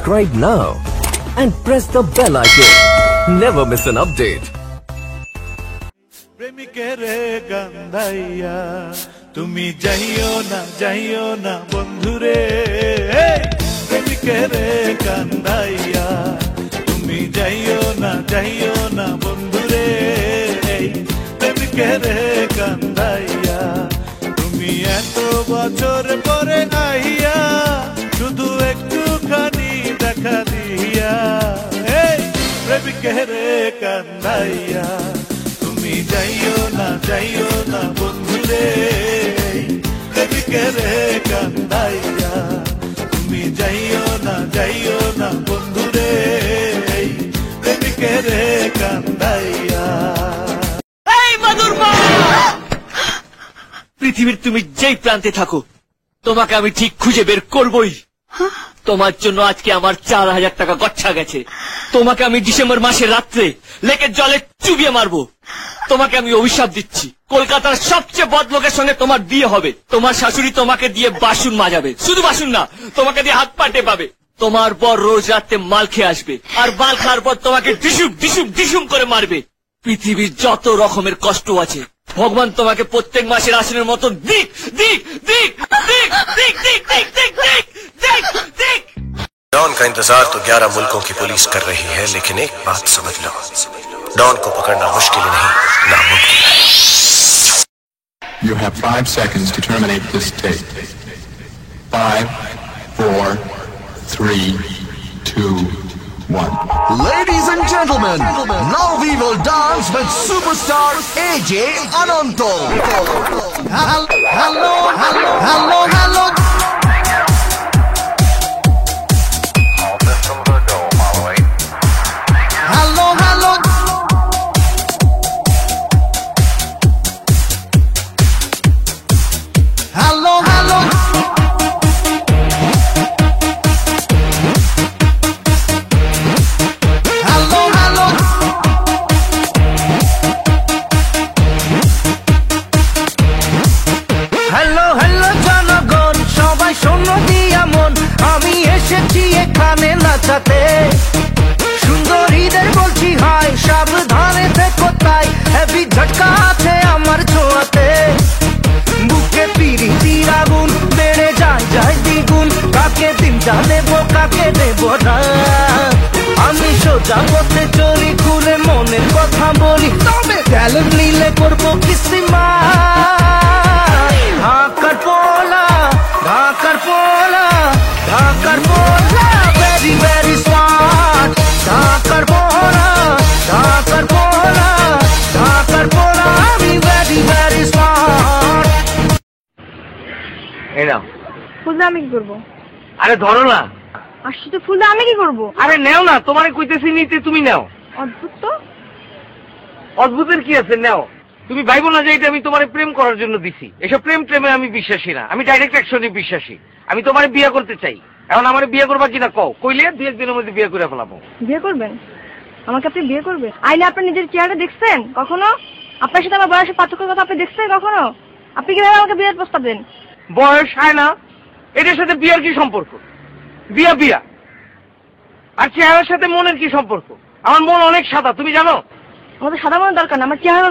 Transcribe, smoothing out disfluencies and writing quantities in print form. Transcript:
subscribe now and press the bell icon. Never miss an update. প্রেমিকেরে কান্দাইয়া তুমি যাইও না বন্ধুরে, প্রেমিকেরে কান্দাইয়া তুমি যাইও না বন্ধুরে, প্রেমিকেরে কান্দাইয়া তুমি এত বছর পরে আইয়া শুধু একটুখানি দেখা দিয়া, প্রেমিকেরে কান্দাইয়া তুমি যাইও না বন্ধুরে, প্রেমিকেরে কান্দাইয়া তুমি যাইও না বন্ধুরে, প্রেমিকেরে কান্দাইয়া। পৃথিবীর তুমি যেই প্রান্তে থাকো তোমাকে আমি ঠিক খুঁজে বের করবই। তোমার জন্য আজকে আমার 4000 টাকা গচ্ছা গেছে। তোমাকে আমি ডিসেম্বর মাসের রাত্রে লেকের জলে চুবিয়ে মারবো। তোমাকে আমি অভিশাপ দিচ্ছি, কলকাতার সবচেয়ে বদ লোকের সঙ্গে তোমার বিয়ে হবে। তোমার শাশুড়ি তোমাকে দিয়ে বাসন মাজাবে, শুধু বাসন না, তোমাকে দিয়ে হাত পা টেপাবে। তোমার বর রোজ রাতে মাল খেয়ে আসবে, আর মাল খাওয়ার পর তোমাকে ডিসুম করে মারবে। পৃথিবীর যত রকমের কষ্ট আছে ভগবান তোমাকে প্রত্যেক মাসের রাশনের মতো দিক। डॉन का इंतजार तो 11 मुल्कों की पुलिस कर रही है, लेकिन एक बात समझ लो, डॉन को पकड़ना मुश्किल नहीं, नामुमकिन है। You have 5 seconds to terminate this tape. 5, 4, 3, 2, 1. Ladies and gentlemen, now we will dance with superstar AJ Ananto. Hello. সুন্দরীদের বলছি হাই, সাবধানে থেকো তাই, হেভি ঝটকা আছে আমার ছোঁয়াতে। বুকে পিরিতির আগুন বেড়ে যায় দ্বিগুণ, কাকে দিনটা নেবো কাকে দেব না। আমি সোজা পথে চলি, খুলে মনের কথা বলি, তবে ট্যালেন্ট নিলে করবো কিসিমা। ঢাকার পোলা very very smart, ঢাকার পোলা আমি very very smart। এই নাও। ফুলদা আমি কি করবো? আরে ধরো না। আসছি তো ফুলদা, আমি কি করবো? আরে নেও না, তোমারে কইতেছি নিতে, তুমি নাও। অদ্ভুত তো। অদ্ভুতের কি আছে, নাও। তুমি ভাইবো না যে এটা আমি তোমারে প্রেম করার জন্য দিছি। এসব প্রেমে আমি বিশ্বাসী না, আমি ডাইরেক্ট অ্যাকশনে বিশ্বাসী। আমি তোমারে বিয়ে করতে চাই। এখন আমার বিয়ে করবা কিনা কও, কইলে 2-1 দিনের মধ্যে বিয়ে করে ফেলাবো। বিয়ে করবেন? আমাকে আপনি বিয়ে করবেন? আইলে আপনার নিজের চেহারা দেখছেন কখনো? আপনার সাথে আমার বয়সের পার্থক্যের কথা আপনি দেখছেন কখনো? আপনি কিভাবে আমাকে বিয়ের প্রস্তাব দেন? বয়স হয় না, এটার সাথে বিয়ের কি সম্পর্ক? বিয়া আর চেহারার সাথে মনের কি সম্পর্ক? আমার মন অনেক সাদা, তুমি জানো। আমাদের সাদা মনের দরকার না, আমার চেহারা